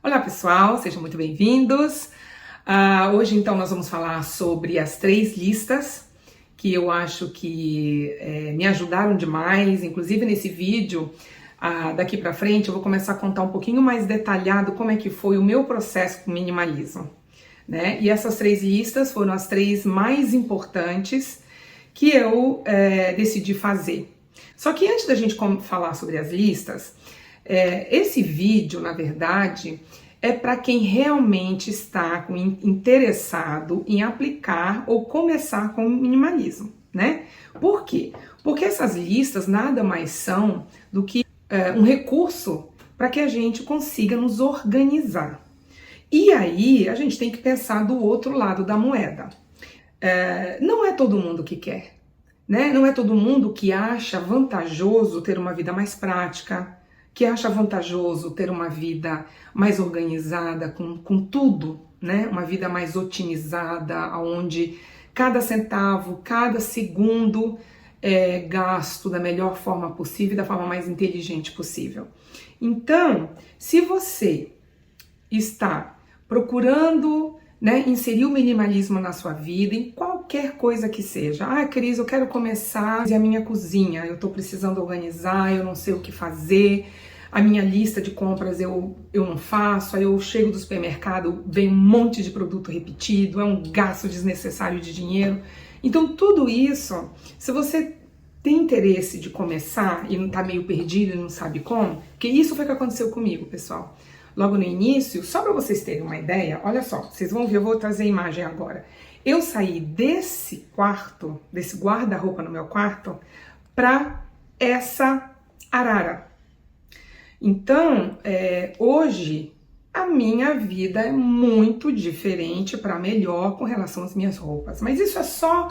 Olá pessoal, sejam muito bem-vindos. Hoje então nós vamos falar sobre as 3 listas que eu acho que me ajudaram demais. Inclusive nesse vídeo, daqui para frente, eu vou começar a contar um pouquinho mais detalhado como é que foi o meu processo com minimalismo, né? E essas 3 listas foram as 3 mais importantes que eu decidi fazer. Só que antes da gente falar sobre as listas, esse vídeo, na verdade, é para quem realmente está interessado em aplicar ou começar com o minimalismo, né? Por quê? Porque essas listas nada mais são do que um recurso para que a gente consiga nos organizar. E aí a gente tem que pensar do outro lado da moeda. Não é todo mundo que quer, né? Não é todo mundo que acha vantajoso ter uma vida mais prática, que acha vantajoso ter uma vida mais organizada com tudo, né? Uma vida mais otimizada, onde cada centavo, cada segundo é gasto da melhor forma possível e da forma mais inteligente possível. Então, se você está procurando, né, inserir o minimalismo na sua vida, em qualquer coisa que seja. Cris, eu quero começar a minha cozinha, eu tô precisando organizar, eu não sei o que fazer, a minha lista de compras eu não faço, aí eu chego do supermercado, vem um monte de produto repetido, é um gasto desnecessário de dinheiro. Então tudo isso, se você tem interesse de começar e não tá meio perdido e não sabe como, porque isso foi o que aconteceu comigo, pessoal. Logo no início, só para vocês terem uma ideia, olha só, vocês vão ver, eu vou trazer a imagem agora. Eu saí desse quarto, desse guarda-roupa no meu quarto, para essa arara. Então, hoje, a minha vida é muito diferente para melhor com relação às minhas roupas. Mas isso é só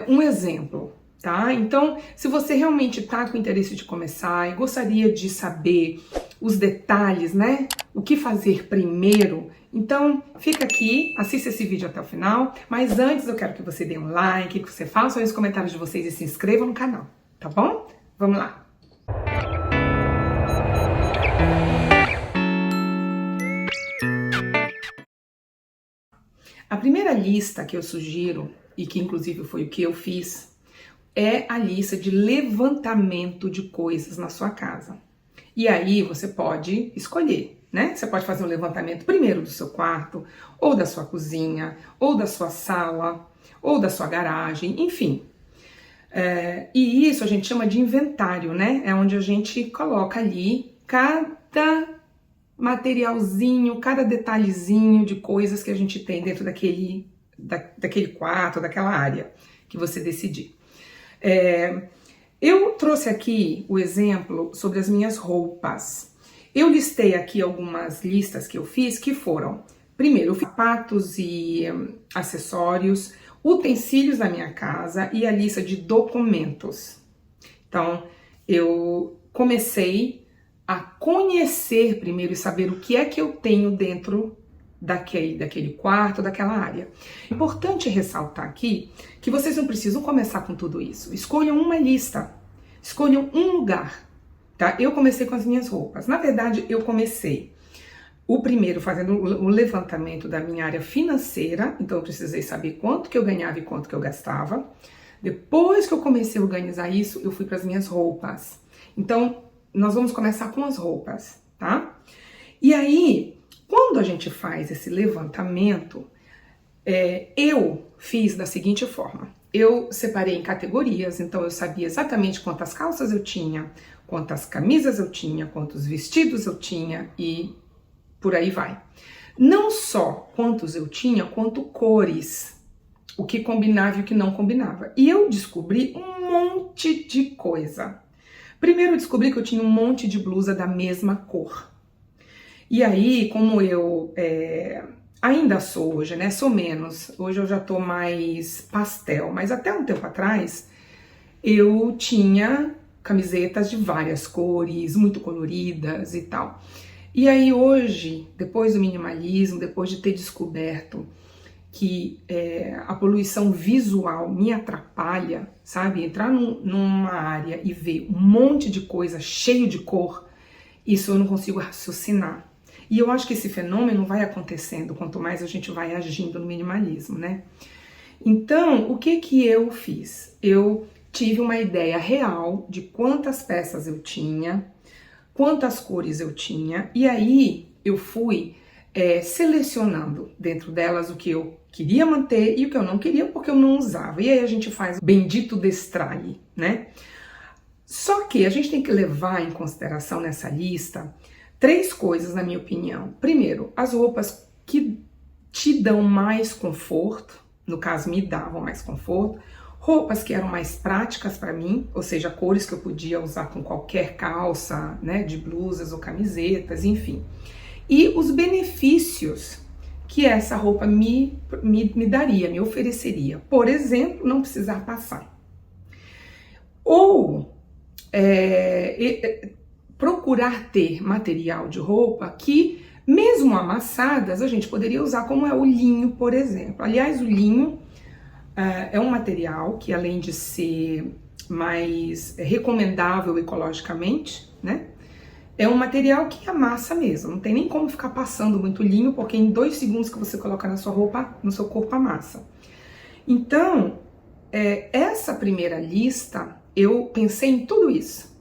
um exemplo, tá? Então, se você realmente está com interesse de começar e gostaria de saber os detalhes, né? O que fazer primeiro, então fica aqui, assista esse vídeo até o final, mas antes eu quero que você dê um like, que você faça aí os comentários de vocês e se inscreva no canal, tá bom? Vamos lá! A primeira lista que eu sugiro, e que inclusive foi o que eu fiz, é a lista de levantamento de coisas na sua casa. E aí você pode escolher, né? Você pode fazer um levantamento primeiro do seu quarto, ou da sua cozinha, ou da sua sala, ou da sua garagem, enfim. E isso a gente chama de inventário, né? É onde a gente coloca ali cada materialzinho, cada detalhezinho de coisas que a gente tem dentro daquele quarto, daquela área que você decidir. Eu trouxe aqui o exemplo sobre as minhas roupas. Eu listei aqui algumas listas que eu fiz, que foram, primeiro, sapatos e acessórios, utensílios da minha casa e a lista de documentos. Então, eu comecei a conhecer primeiro e saber o que é que eu tenho dentro daquele quarto, daquela área. Importante ressaltar aqui que vocês não precisam começar com tudo isso. Escolham uma lista, escolham um lugar, tá? Eu comecei com as minhas roupas. Na verdade, eu comecei o primeiro fazendo o levantamento da minha área financeira, então eu precisei saber quanto que eu ganhava e quanto que eu gastava. Depois que eu comecei a organizar isso, eu fui para as minhas roupas. Então, nós vamos começar com as roupas, tá? E aí, quando a gente faz esse levantamento, eu fiz da seguinte forma. Eu separei em categorias, então eu sabia exatamente quantas calças eu tinha, quantas camisas eu tinha, quantos vestidos eu tinha e por aí vai. Não só quantos eu tinha, quanto cores, o que combinava e o que não combinava. E eu descobri um monte de coisa. Primeiro eu descobri que eu tinha um monte de blusa da mesma cor. E aí, como eu ainda sou hoje, né? Sou menos. Hoje eu já tô mais pastel. Mas até um tempo atrás, eu tinha camisetas de várias cores, muito coloridas e tal. E aí hoje, depois do minimalismo, depois de ter descoberto que a poluição visual me atrapalha, sabe? Entrar numa área e ver um monte de coisa cheio de cor, isso eu não consigo raciocinar. E eu acho que esse fenômeno vai acontecendo quanto mais a gente vai agindo no minimalismo, né? Então, o que que eu fiz? Eu tive uma ideia real de quantas peças eu tinha, quantas cores eu tinha, e aí eu fui selecionando dentro delas o que eu queria manter e o que eu não queria porque eu não usava. E aí a gente faz o bendito destralhe, né? Só que a gente tem que levar em consideração nessa lista 3 coisas, na minha opinião. Primeiro, as roupas que te dão mais conforto, no caso me davam mais conforto, roupas que eram mais práticas para mim, ou seja, cores que eu podia usar com qualquer calça, né, de blusas ou camisetas, enfim. E os benefícios que essa roupa me daria, me ofereceria. Por exemplo, não precisar passar. Ou procurar ter material de roupa que, mesmo amassadas, a gente poderia usar, como é o linho, por exemplo. Aliás, o linho é um material que, além de ser mais recomendável ecologicamente, né, é um material que amassa mesmo. Não tem nem como ficar passando muito linho, porque em 2 segundos que você coloca na sua roupa, no seu corpo amassa. Então, essa primeira lista, eu pensei em tudo isso,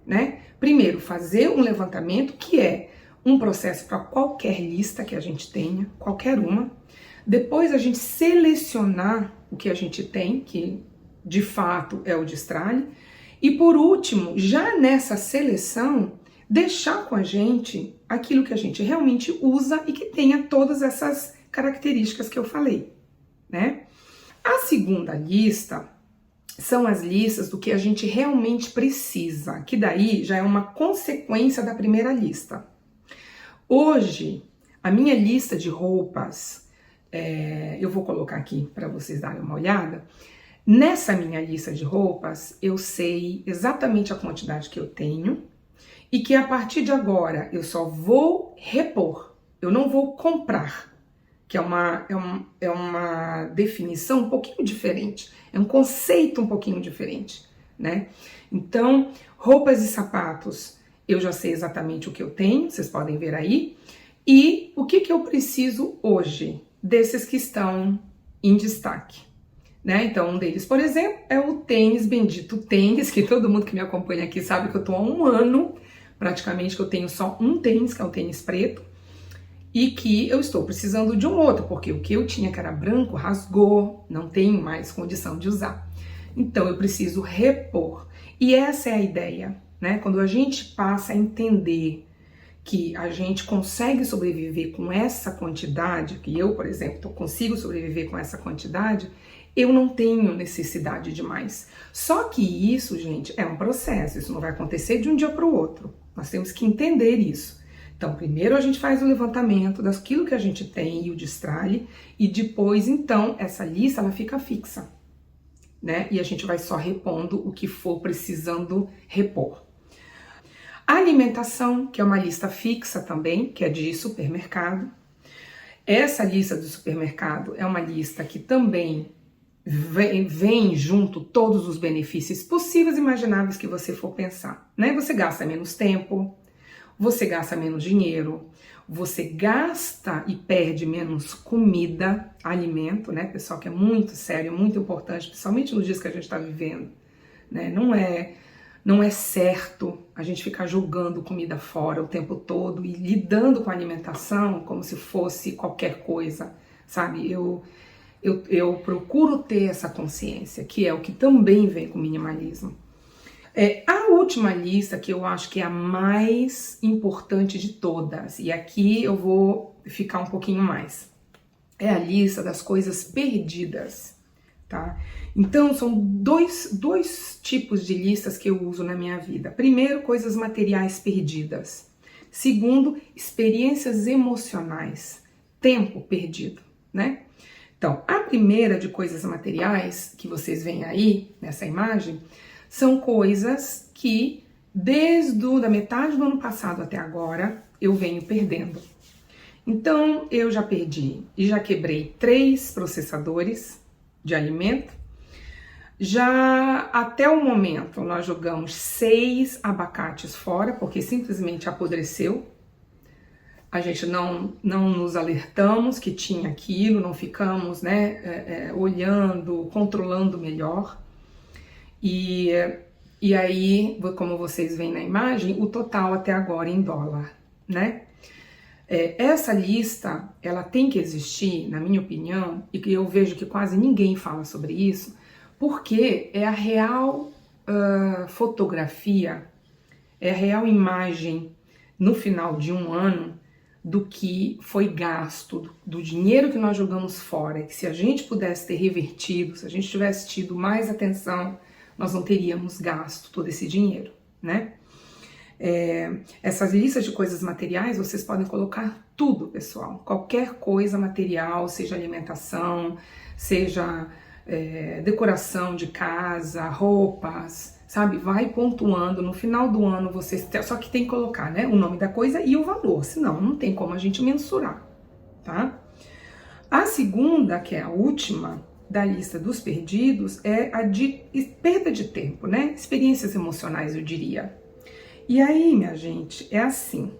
né? Primeiro, fazer um levantamento, que é um processo para qualquer lista que a gente tenha, qualquer uma. Depois, a gente selecionar o que a gente tem, que de fato é o destralhe. E por último, já nessa seleção, deixar com a gente aquilo que a gente realmente usa e que tenha todas essas características que eu falei, né? A segunda lista são as listas do que a gente realmente precisa, que daí já é uma consequência da primeira lista. Hoje, a minha lista de roupas, eu vou colocar aqui para vocês darem uma olhada. Nessa minha lista de roupas, eu sei exatamente a quantidade que eu tenho e que a partir de agora eu só vou repor, eu não vou comprar, que é uma definição um pouquinho diferente, é um conceito um pouquinho diferente, né? Então, roupas e sapatos, eu já sei exatamente o que eu tenho, vocês podem ver aí, e o que eu preciso hoje, desses que estão em destaque, né? Então, um deles, por exemplo, é o tênis, bendito tênis, que todo mundo que me acompanha aqui sabe que eu tô há um ano, praticamente, que eu tenho só um tênis, que é o tênis preto, e que eu estou precisando de um outro, porque o que eu tinha, que era branco, rasgou, não tenho mais condição de usar. Então, eu preciso repor. E essa é a ideia, né? Quando a gente passa a entender que a gente consegue sobreviver com essa quantidade, que eu, por exemplo, consigo sobreviver com essa quantidade, eu não tenho necessidade de mais. Só que isso, gente, é um processo, isso não vai acontecer de um dia para o outro. Nós temos que entender isso. Então, primeiro a gente faz o levantamento daquilo que a gente tem e o destralhe, e depois, então, essa lista ela fica fixa, né? E a gente vai só repondo o que for precisando repor. A alimentação, que é uma lista fixa também, que é de supermercado. Essa lista do supermercado é uma lista que também vem junto todos os benefícios possíveis e imagináveis que você for pensar, né? Você gasta menos tempo, você gasta menos dinheiro, você gasta e perde menos comida, alimento, né, pessoal, que é muito sério, muito importante, principalmente nos dias que a gente está vivendo, né? Não é certo a gente ficar jogando comida fora o tempo todo e lidando com a alimentação como se fosse qualquer coisa, sabe? Eu procuro ter essa consciência, que é o que também vem com o minimalismo. A última lista, que eu acho que é a mais importante de todas, e aqui eu vou ficar um pouquinho mais, é a lista das coisas perdidas, tá? Então, são dois tipos de listas que eu uso na minha vida. Primeiro, coisas materiais perdidas. Segundo, experiências emocionais, tempo perdido, né? Então, a primeira de coisas materiais, que vocês veem aí nessa imagem, são coisas que, desde a metade do ano passado até agora, eu venho perdendo. Então, eu já perdi e já quebrei 3 processadores de alimento. Já até o momento, nós jogamos 6 abacates fora, porque simplesmente apodreceu. a gente não nos alertamos que tinha aquilo, não ficamos, né, olhando, controlando melhor. E aí, como vocês veem na imagem, o total até agora em dólar, né? Essa lista, ela tem que existir, na minha opinião, e que eu vejo que quase ninguém fala sobre isso, porque é a real fotografia, é a real imagem no final de um ano do que foi gasto, do dinheiro que nós jogamos fora, que se a gente pudesse ter revertido, se a gente tivesse tido mais atenção, nós não teríamos gasto todo esse dinheiro, né? Essas listas de coisas materiais, vocês podem colocar tudo, pessoal, qualquer coisa material, seja alimentação, seja decoração de casa, roupas, sabe? Vai pontuando, no final do ano vocês... Só que tem que colocar, né, o nome da coisa e o valor, senão não tem como a gente mensurar, tá? A segunda, que é a última da lista dos perdidos, é a de perda de tempo, né? Experiências emocionais, eu diria. E aí, minha gente, é assim.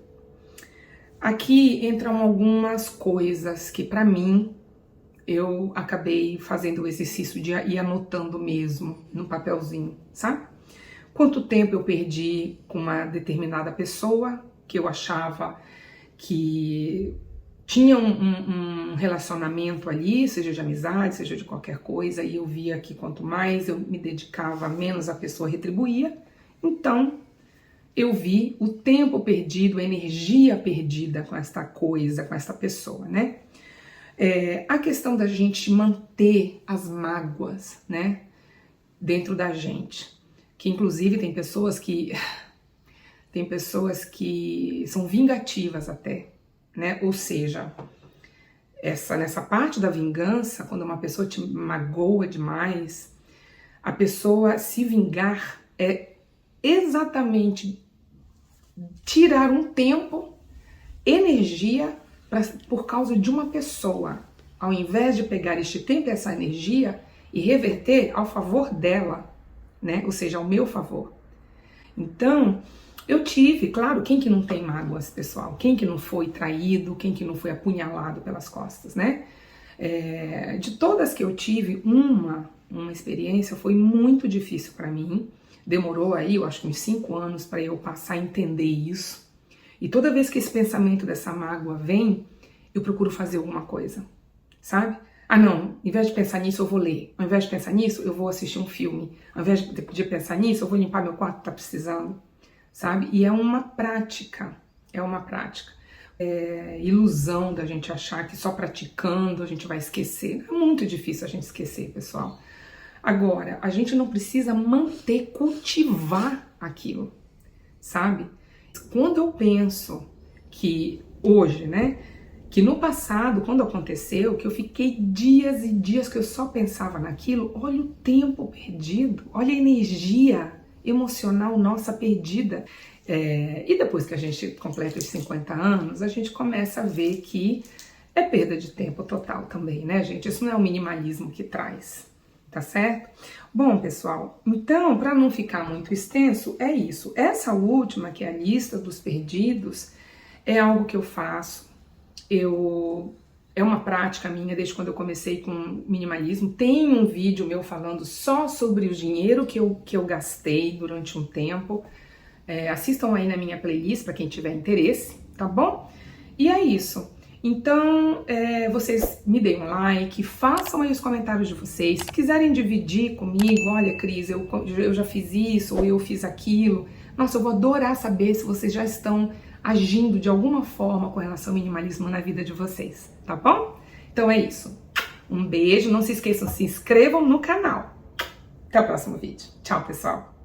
Aqui entram algumas coisas que, pra mim, eu acabei fazendo o exercício de ir anotando mesmo no papelzinho, sabe? Quanto tempo eu perdi com uma determinada pessoa que eu achava que tinha um relacionamento ali, seja de amizade, seja de qualquer coisa, e eu via que quanto mais eu me dedicava, menos a pessoa retribuía. Então, eu vi o tempo perdido, a energia perdida com esta coisa, com esta pessoa, né? A questão da gente manter as mágoas, né, dentro da gente, que inclusive tem pessoas que são vingativas até, né? Ou seja, nessa parte da vingança, quando uma pessoa te magoa demais, a pessoa se vingar é exatamente tirar um tempo, energia, por causa de uma pessoa, ao invés de pegar este tempo e essa energia e reverter ao favor dela, né? Ou seja, ao meu favor. Então, eu tive, claro, quem que não tem mágoas, pessoal? Quem que não foi traído? Quem que não foi apunhalado pelas costas, né? De todas que eu tive, uma experiência foi muito difícil para mim. Demorou aí, eu acho que uns 5 anos para eu passar a entender isso. E toda vez que esse pensamento dessa mágoa vem, eu procuro fazer alguma coisa, sabe? Ah, não, ao invés de pensar nisso, eu vou ler. Ao invés de pensar nisso, eu vou assistir um filme. Ao invés de pensar nisso, eu vou limpar meu quarto que tá precisando, sabe? E é uma prática, ilusão da gente achar que só praticando a gente vai esquecer. É muito difícil a gente esquecer, pessoal. Agora, a gente não precisa cultivar aquilo, sabe? Quando eu penso que hoje, né, que no passado, quando aconteceu, que eu fiquei dias e dias que eu só pensava naquilo, olha o tempo perdido, olha a energia emocional nossa perdida. E depois que a gente completa os 50 anos, a gente começa a ver que é perda de tempo total também, né, gente? Isso não é o minimalismo que traz. Tá certo? Bom, pessoal, então, para não ficar muito extenso, é isso. Essa última, que é a lista dos perdidos, é algo que eu faço. É uma prática minha desde quando eu comecei com minimalismo. Tem um vídeo meu falando só sobre o dinheiro que eu gastei durante um tempo. Assistam aí na minha playlist para quem tiver interesse, tá bom? E é isso. Então, vocês me deem um like, façam aí os comentários de vocês. Se quiserem dividir comigo, olha, Cris, eu já fiz isso, ou eu fiz aquilo. Nossa, eu vou adorar saber se vocês já estão agindo de alguma forma com relação ao minimalismo na vida de vocês, tá bom? Então é isso. Um beijo, não se esqueçam, se inscrevam no canal. Até o próximo vídeo. Tchau, pessoal!